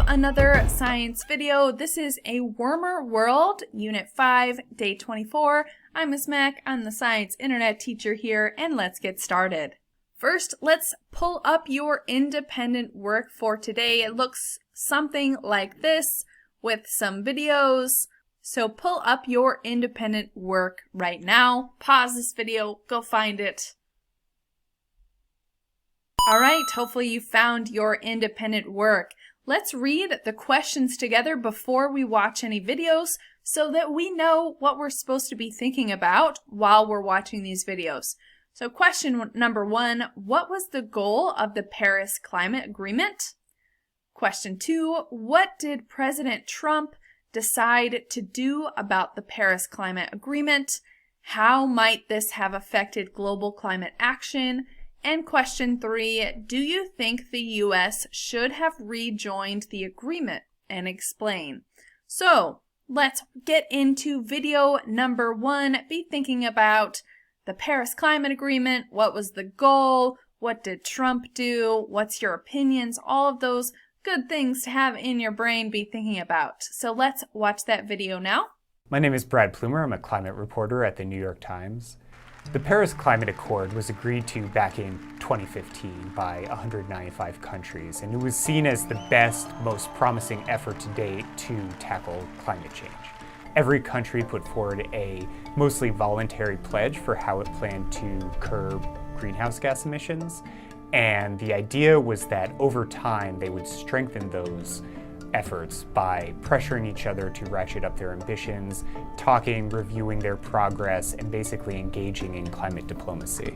another science video. This is A Warmer World, Unit 5, Day 24. I'm Miss Mac, I'm the Science Internet teacher here, and let's get started. First, let's pull up your independent work for today. It looks something like this with some videos. So pull up your independent work right now. Pause this video, go find it. Alright, hopefully you found your independent work. Let's read the questions together before we watch any videos so that we know what we're supposed to be thinking about while we're watching these videos. So question number 1, what was the goal of the Paris Climate Agreement? Question 2, what did President Trump decide to do about the Paris Climate Agreement? How might this have affected global climate action? And question 3, do you think the U.S. should have rejoined the agreement? And explain. So let's get into video number 1. Be thinking about the Paris Climate Agreement. What was the goal? What did Trump do? What's your opinions? All of those good things to have in your brain, be thinking about. So let's watch that video now. My name is Brad Plumer. I'm a climate reporter at the New York Times. The Paris Climate Accord was agreed to back in 2015 by 195 countries, and it was seen as the best, most promising effort to date to tackle climate change. Every country put forward a mostly voluntary pledge for how it planned to curb greenhouse gas emissions, and the idea was that over time they would strengthen those efforts by pressuring each other to ratchet up their ambitions, talking, reviewing their progress, and basically engaging in climate diplomacy.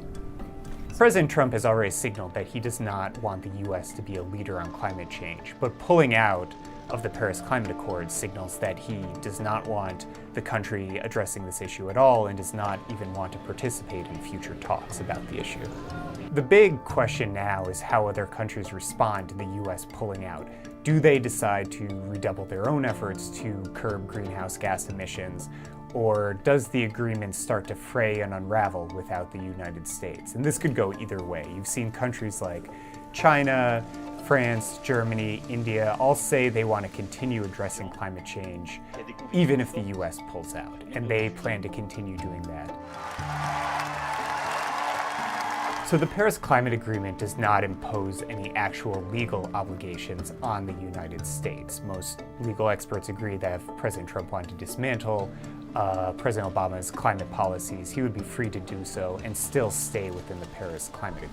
President Trump has already signaled that he does not want the U.S. to be a leader on climate change, but pulling out of the Paris Climate Accord signals that he does not want the country addressing this issue at all and does not even want to participate in future talks about the issue. The big question now is how other countries respond to the U.S. pulling out. Do they decide to redouble their own efforts to curb greenhouse gas emissions, or does the agreement start to fray and unravel without the United States? And this could go either way. You've seen countries like China, France, Germany, India all say they want to continue addressing climate change even if the US pulls out, and they plan to continue doing that. So the Paris Climate Agreement does not impose any actual legal obligations on the United States. Most legal experts agree that if President Trump wanted to dismantle President Obama's climate policies, he would be free to do so and still stay within the Paris Climate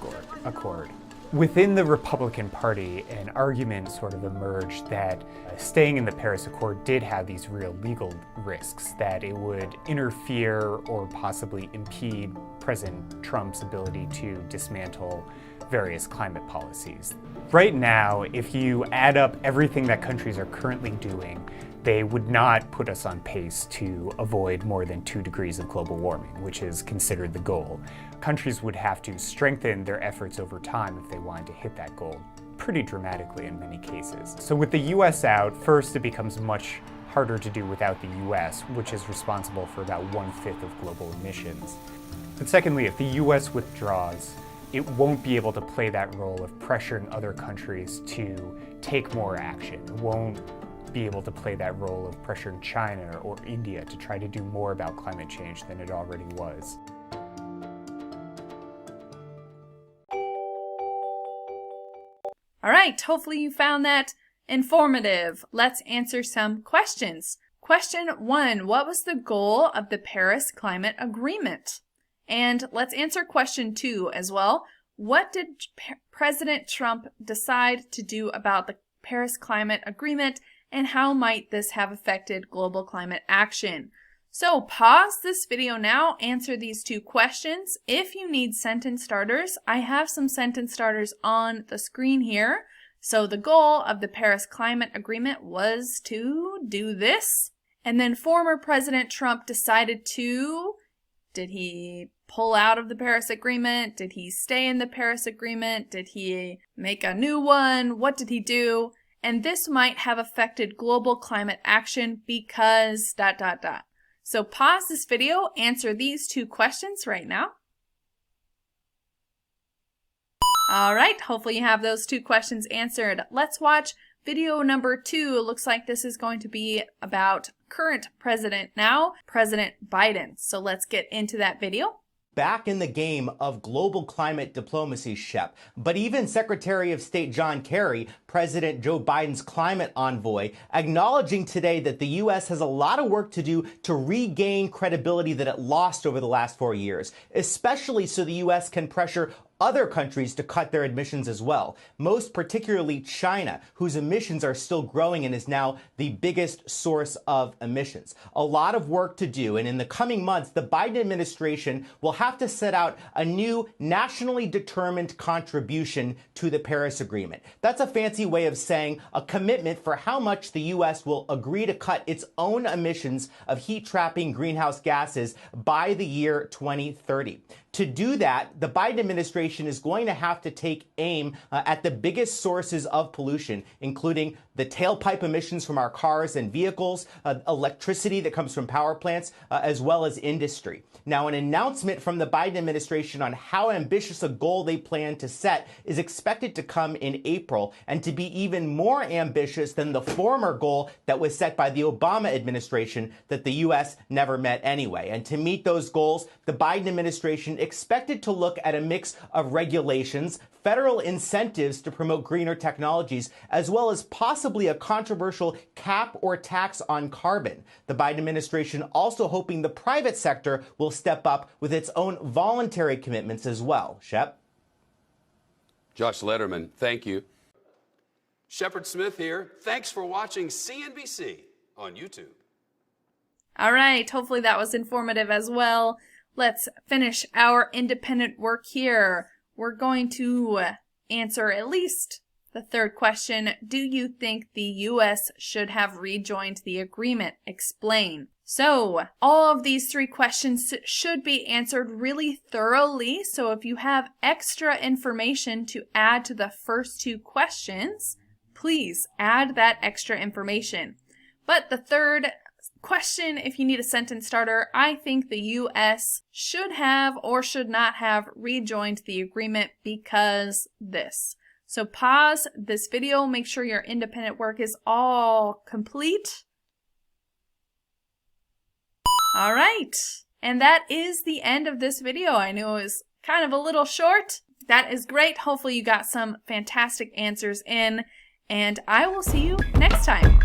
Accord. Within the Republican Party, an argument sort of emerged that staying in the Paris Accord did have these real legal risks, that it would interfere or possibly impede President Trump's ability to dismantle various climate policies. Right now, if you add up everything that countries are currently doing, they would not put us on pace to avoid more than 2 degrees of global warming, which is considered the goal. Countries would have to strengthen their efforts over time if they wanted to hit that goal, pretty dramatically in many cases. So with the US out, first it becomes much harder to do without the US, which is responsible for about 1/5 of global emissions. But secondly, if the US withdraws, it won't be able to play that role of pressuring other countries to take more action. It won't be able to play that role of pressuring China or India to try to do more about climate change than it already was. All right, hopefully you found that informative. Let's answer some questions. Question 1, what was the goal of the Paris Climate Agreement? And let's answer question 2 as well. What did President Trump decide to do about the Paris Climate Agreement, and how might this have affected global climate action? So pause this video now, answer these 2 questions. If you need sentence starters, I have some sentence starters on the screen here. So the goal of the Paris Climate Agreement was to do this. And then former President Trump decided to, did he pull out of the Paris Agreement? Did he stay in the Paris Agreement? Did he make a new one? What did he do? And this might have affected global climate action because ... So pause this video, answer these 2 questions right now. All right, hopefully you have those 2 questions answered. Let's watch Video number 2 looks like this is going to be about current president now, President Biden. So let's get into that video. Back in the game of global climate diplomacy, Shep. But even Secretary of State John Kerry, President Joe Biden's climate envoy, acknowledging today that the U.S. has a lot of work to do to regain credibility that it lost over the last 4 years, especially so the U.S. can pressure other countries to cut their emissions as well, most particularly China, whose emissions are still growing and is now the biggest source of emissions. A lot of work to do, and in the coming months, the Biden administration will have to set out a new nationally determined contribution to the Paris Agreement. That's a fancy way of saying a commitment for how much the U.S. will agree to cut its own emissions of heat-trapping greenhouse gases by the year 2030. To do that, the Biden administration is going to have to take aim at the biggest sources of pollution, including the tailpipe emissions from our cars and vehicles, electricity that comes from power plants, as well as industry. Now, an announcement from the Biden administration on how ambitious a goal they plan to set is expected to come in April, and to be even more ambitious than the former goal that was set by the Obama administration that the U.S. never met anyway. And to meet those goals, the Biden administration expected to look at a mix of regulations, federal incentives to promote greener technologies, as well as possibly a controversial cap or tax on carbon. The Biden administration also hoping the private sector will step up with its own voluntary commitments as well. Shep? Josh Letterman, thank you. Shepard Smith here. Thanks for watching CNBC on YouTube. All right, hopefully that was informative as well. Let's finish our independent work here. We're going to answer at least the third question. Do you think the U.S. should have rejoined the agreement? Explain. So, all of these 3 questions should be answered really thoroughly. So if you have extra information to add to the first 2 questions, please add that extra information. But the third question, if you need a sentence starter, I think the U.S. should have or should not have rejoined the agreement because this. So pause this video, make sure your independent work is all complete. All right, and that is the end of this video. I know it was kind of a little short. That is great. Hopefully you got some fantastic answers in, and I will see you next time.